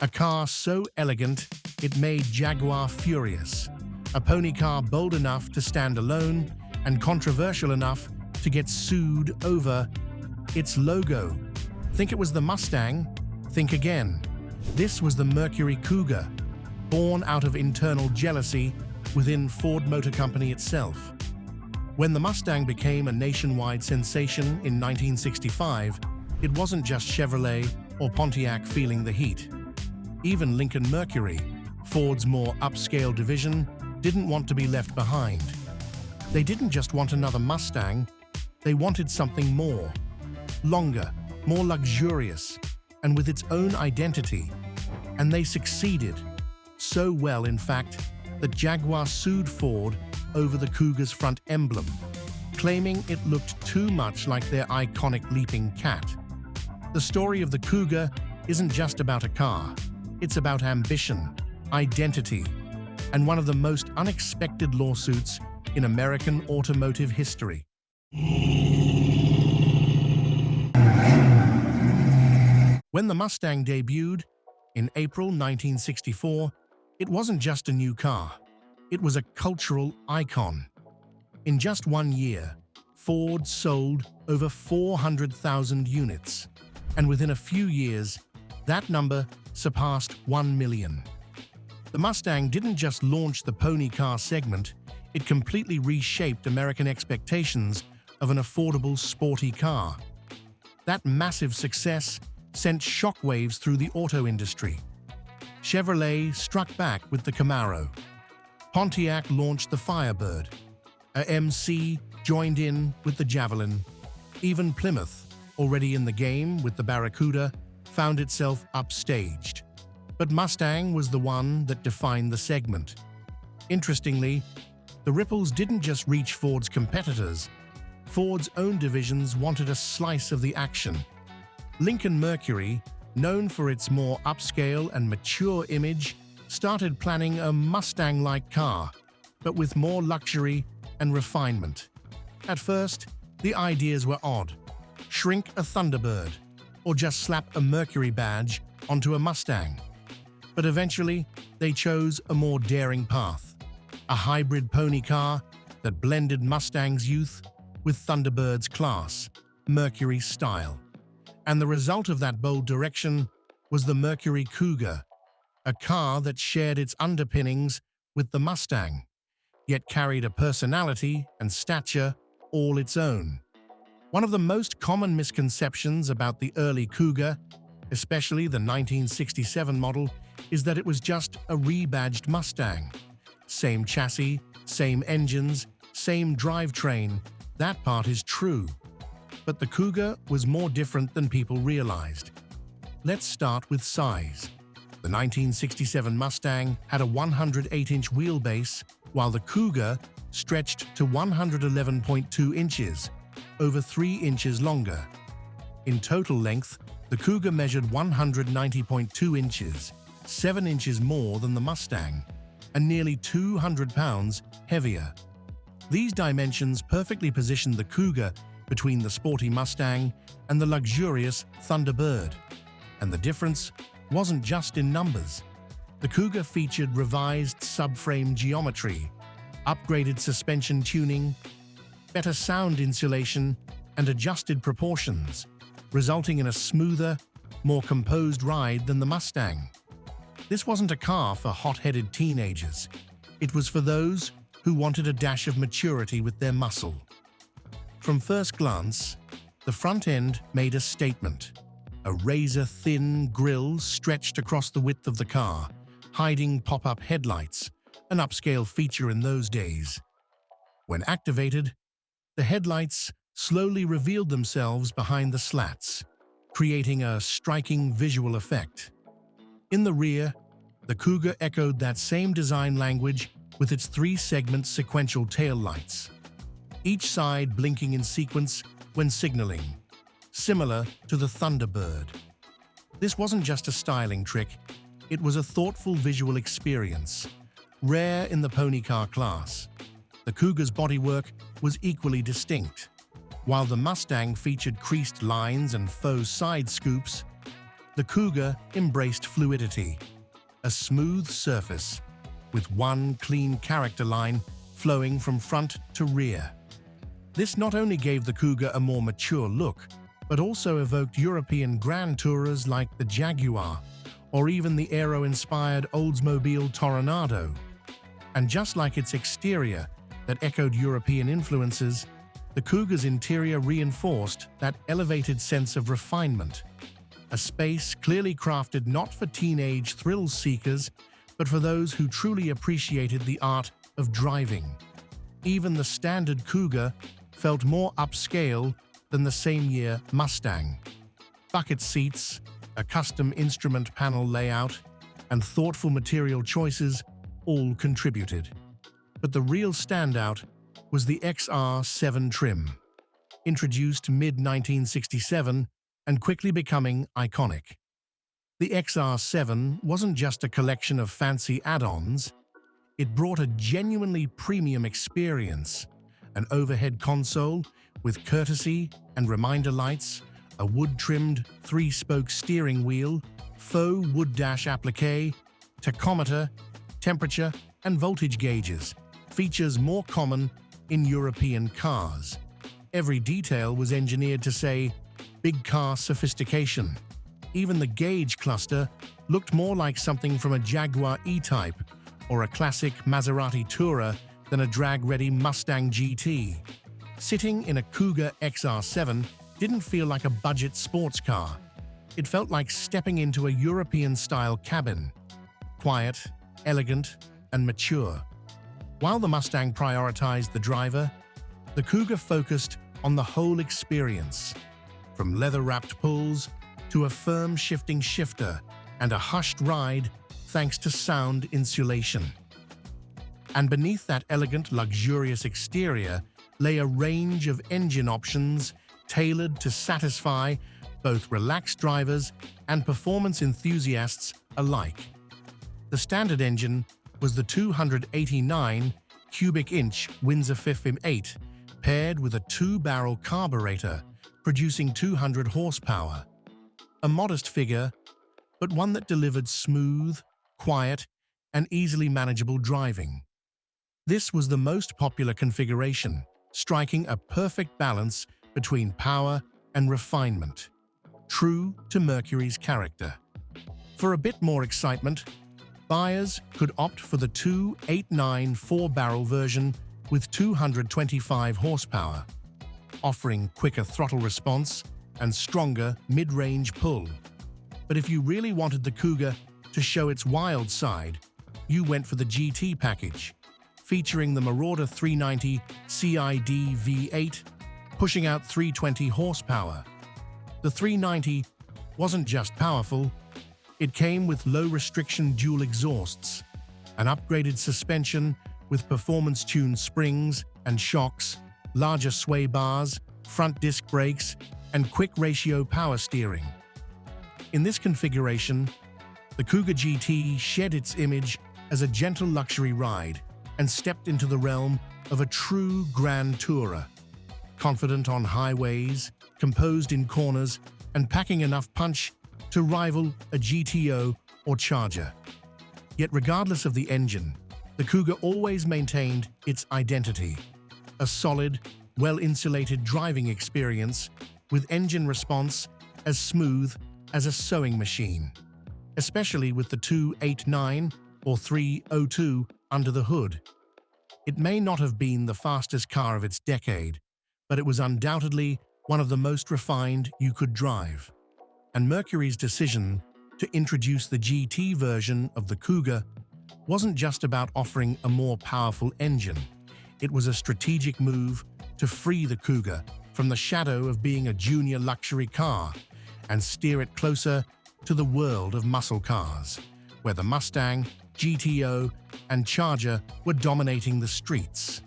A car so elegant, it made Jaguar furious. A pony car bold enough to stand alone and controversial enough to get sued over its logo. Think it was the Mustang? Think again. This was the Mercury Cougar, born out of internal jealousy within Ford Motor Company itself. When the Mustang became a nationwide sensation in 1965, it wasn't just Chevrolet or Pontiac feeling the heat. Even Lincoln Mercury, Ford's more upscale division, didn't want to be left behind. They didn't just want another Mustang, they wanted something more. Longer, more luxurious, and with its own identity. And they succeeded. So well, in fact, that Jaguar sued Ford over the Cougar's front emblem, claiming it looked too much like their iconic leaping cat. The story of the Cougar isn't just about a car. It's about ambition, identity, and one of the most unexpected lawsuits in American automotive history. When the Mustang debuted in April 1964, it wasn't just a new car. It was a cultural icon. In just 1 year, Ford sold over 400,000 units, and within a few years, that number surpassed 1 million. The Mustang didn't just launch the pony car segment, it completely reshaped American expectations of an affordable, sporty car. That massive success sent shockwaves through the auto industry. Chevrolet struck back with the Camaro. Pontiac launched the Firebird. AMC joined in with the Javelin. Even Plymouth, already in the game with the Barracuda, found itself upstaged. But Mustang was the one that defined the segment. Interestingly, the ripples didn't just reach Ford's competitors. Ford's own divisions wanted a slice of the action. Lincoln Mercury, known for its more upscale and mature image, started planning a Mustang-like car, but with more luxury and refinement. At first, the ideas were odd. Shrink a Thunderbird, or just slap a Mercury badge onto a Mustang. But eventually, they chose a more daring path. A hybrid pony car that blended Mustang's youth with Thunderbird's class, Mercury's style. And the result of that bold direction was the Mercury Cougar, a car that shared its underpinnings with the Mustang, yet carried a personality and stature all its own. One of the most common misconceptions about the early Cougar, especially the 1967 model, is that it was just a rebadged Mustang. Same chassis, same engines, same drivetrain. That part is true. But the Cougar was more different than people realized. Let's start with size. The 1967 Mustang had a 108-inch wheelbase, while the Cougar stretched to 111.2 inches, over 3 inches longer. In total length, the Cougar measured 190.2 inches, 7 inches more than the Mustang, and nearly 200 pounds heavier. These dimensions perfectly positioned the Cougar between the sporty Mustang and the luxurious Thunderbird. And the difference wasn't just in numbers. The Cougar featured revised subframe geometry, upgraded suspension tuning, better sound insulation, and adjusted proportions, resulting in a smoother, more composed ride than the Mustang. This wasn't a car for hot-headed teenagers. It was for those who wanted a dash of maturity with their muscle. From first glance, the front end made a statement. A razor-thin grille stretched across the width of the car, hiding pop-up headlights, an upscale feature in those days. When activated, the headlights slowly revealed themselves behind the slats, creating a striking visual effect. In the rear, the Cougar echoed that same design language with its 3-segment sequential taillights, each side blinking in sequence when signaling, similar to the Thunderbird. This wasn't just a styling trick, it was a thoughtful visual experience, rare in the pony car class. The Cougar's bodywork was equally distinct. While the Mustang featured creased lines and faux side scoops, The Cougar embraced fluidity, a smooth surface with one clean character line flowing from front to rear. This not only gave the Cougar a more mature look, but also evoked European grand tourers like the Jaguar, or even the aero-inspired Oldsmobile Toronado. And just like its exterior that echoed European influences, the Cougar's interior reinforced that elevated sense of refinement, a space clearly crafted not for teenage thrill-seekers, but for those who truly appreciated the art of driving. Even the standard Cougar felt more upscale than the same-year Mustang. Bucket seats, a custom instrument panel layout, and thoughtful material choices all contributed. But the real standout was the XR7 trim, introduced mid-1967 and quickly becoming iconic. The XR7 wasn't just a collection of fancy add-ons, it brought a genuinely premium experience, an overhead console with courtesy and reminder lights, a wood-trimmed three-spoke steering wheel, faux wood dash applique, tachometer, temperature, and voltage gauges, features more common in European cars. Every detail was engineered to say, big car sophistication. Even the gauge cluster looked more like something from a Jaguar E-Type or a classic Maserati Tourer than a drag-ready Mustang GT. Sitting in a Cougar XR7 didn't feel like a budget sports car. It felt like stepping into a European-style cabin, quiet, elegant, and mature. While the Mustang prioritized the driver, the Cougar focused on the whole experience, from leather-wrapped pulls to a firm shifting shifter and a hushed ride thanks to sound insulation. And beneath that elegant, luxurious exterior lay a range of engine options tailored to satisfy both relaxed drivers and performance enthusiasts alike. The standard engine was the 289 cubic inch Windsor 5.8, paired with a two-barrel carburetor, producing 200 horsepower. A modest figure, but one that delivered smooth, quiet, and easily manageable driving. This was the most popular configuration, striking a perfect balance between power and refinement, true to Mercury's character. For a bit more excitement, buyers could opt for the 289 four-barrel version with 225 horsepower, offering quicker throttle response and stronger mid-range pull. But if you really wanted the Cougar to show its wild side, you went for the GT package, featuring the Marauder 390 CID V8, pushing out 320 horsepower. The 390 wasn't just powerful, it came with low-restriction dual exhausts, an upgraded suspension with performance-tuned springs and shocks, larger sway bars, front disc brakes, and quick-ratio power steering. In this configuration, the Cougar GT shed its image as a gentle luxury ride and stepped into the realm of a true grand tourer, confident on highways, composed in corners, and packing enough punch to rival a GTO or Charger. Yet regardless of the engine, the Cougar always maintained its identity, a solid, well-insulated driving experience with engine response as smooth as a sewing machine, especially with the 289 or 302 under the hood. It may not have been the fastest car of its decade, but it was undoubtedly one of the most refined you could drive. And Mercury's decision to introduce the GT version of the Cougar wasn't just about offering a more powerful engine. It was a strategic move to free the Cougar from the shadow of being a junior luxury car and steer it closer to the world of muscle cars, where the Mustang, GTO, and Charger were dominating the streets.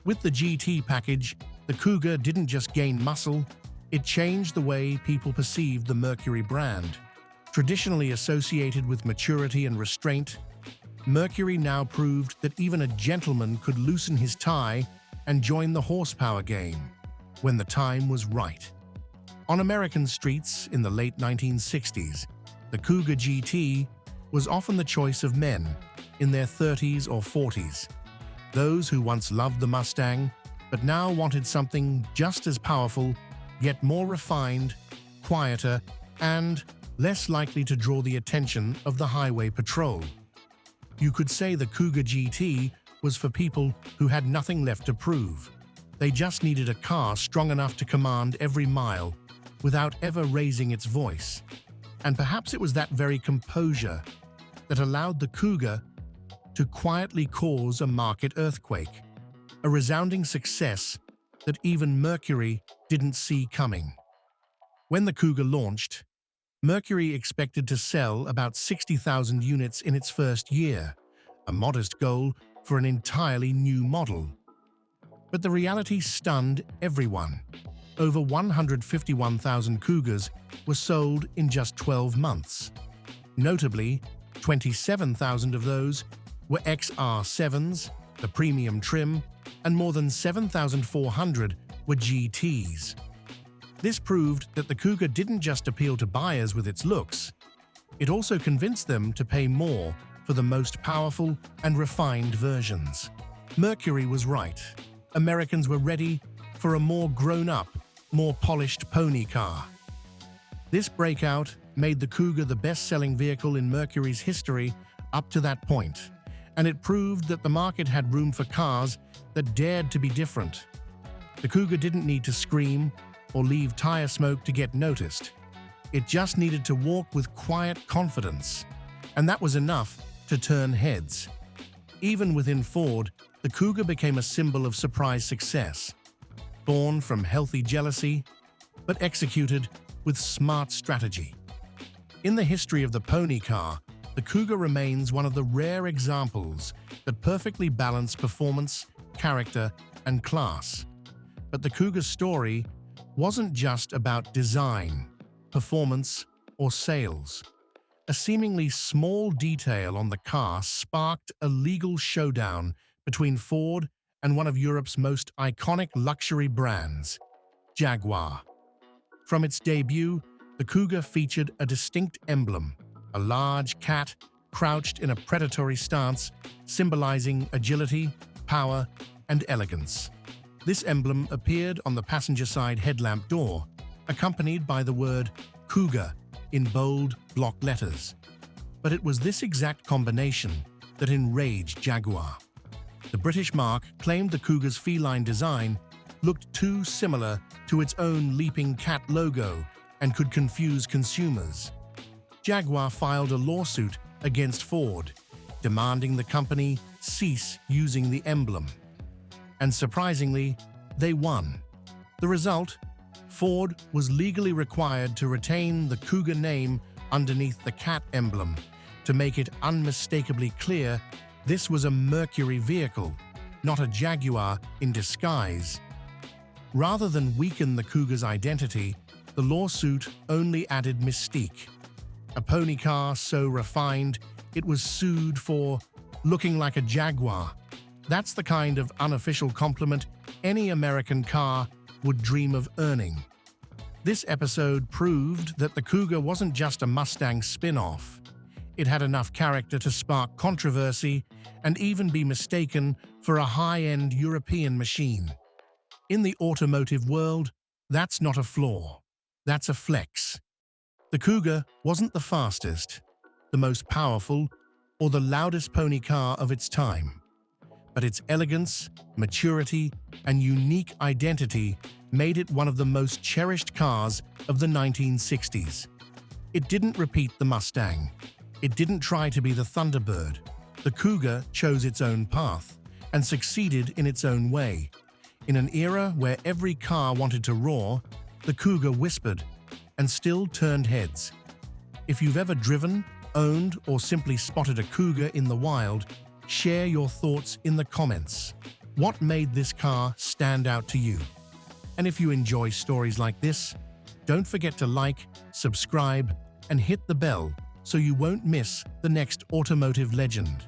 With the GT package, the Cougar didn't just gain muscle, it changed the way people perceived the Mercury brand. Traditionally associated with maturity and restraint, Mercury now proved that even a gentleman could loosen his tie and join the horsepower game when the time was right. On American streets in the late 1960s, The Cougar GT was often the choice of men in their 30s or 40s, those who once loved the Mustang but now wanted something just as powerful, yet more refined, quieter, and less likely to draw the attention of the highway patrol. You could say the Cougar GT was for people who had nothing left to prove. They just needed a car strong enough to command every mile without ever raising its voice. And perhaps it was that very composure that allowed the Cougar to quietly cause a market earthquake, a resounding success that even Mercury didn't see coming. When the Cougar launched, Mercury expected to sell about 60,000 units in its first year, a modest goal for an entirely new model. But the reality stunned everyone. Over 151,000 Cougars were sold in just 12 months. Notably, 27,000 of those were XR7s, the premium trim, and more than 7,400 were GTs. This proved that the Cougar didn't just appeal to buyers with its looks, it also convinced them to pay more for the most powerful and refined versions. Mercury was right. Americans were ready for a more grown-up, more polished pony car. This breakout made the Cougar the best-selling vehicle in Mercury's history up to that point, and it proved that the market had room for cars that dared to be different. The Cougar didn't need to scream or leave tire smoke to get noticed. It just needed to walk with quiet confidence, and that was enough to turn heads. Even within Ford, the Cougar became a symbol of surprise success, born from healthy jealousy, but executed with smart strategy. In the history of the pony car, the Cougar remains one of the rare examples that perfectly balance performance, character, and class. But the Cougar's story wasn't just about design, performance, or sales. A seemingly small detail on the car sparked a legal showdown between Ford and one of Europe's most iconic luxury brands, Jaguar. From its debut, the Cougar featured a distinct emblem, a large cat crouched in a predatory stance, symbolizing agility, power, and elegance. This emblem appeared on the passenger side headlamp door, accompanied by the word Cougar in bold block letters. But it was this exact combination that enraged Jaguar. The British marque claimed the Cougar's feline design looked too similar to its own leaping cat logo and could confuse consumers. Jaguar filed a lawsuit against Ford, demanding the company cease using the emblem. And surprisingly, they won. The result? Ford was legally required to retain the Cougar name underneath the cat emblem to make it unmistakably clear this was a Mercury vehicle, not a Jaguar in disguise. Rather than weaken the Cougar's identity, the lawsuit only added mystique. A pony car so refined, it was sued for looking like a Jaguar. That's the kind of unofficial compliment any American car would dream of earning. This episode proved that the Cougar wasn't just a Mustang spin-off. It had enough character to spark controversy and even be mistaken for a high-end European machine. In the automotive world, that's not a flaw. That's a flex. The Cougar wasn't the fastest, the most powerful, or the loudest pony car of its time. But its elegance, maturity, and unique identity made it one of the most cherished cars of the 1960s. It didn't repeat the Mustang. It didn't try to be the Thunderbird. The Cougar chose its own path and succeeded in its own way. In an era where every car wanted to roar, the Cougar whispered and still turned heads. If you've ever driven, owned, or simply spotted a Cougar in the wild, share your thoughts in the comments. What made this car stand out to you? And if you enjoy stories like this, don't forget to like, subscribe, and hit the bell so you won't miss the next automotive legend.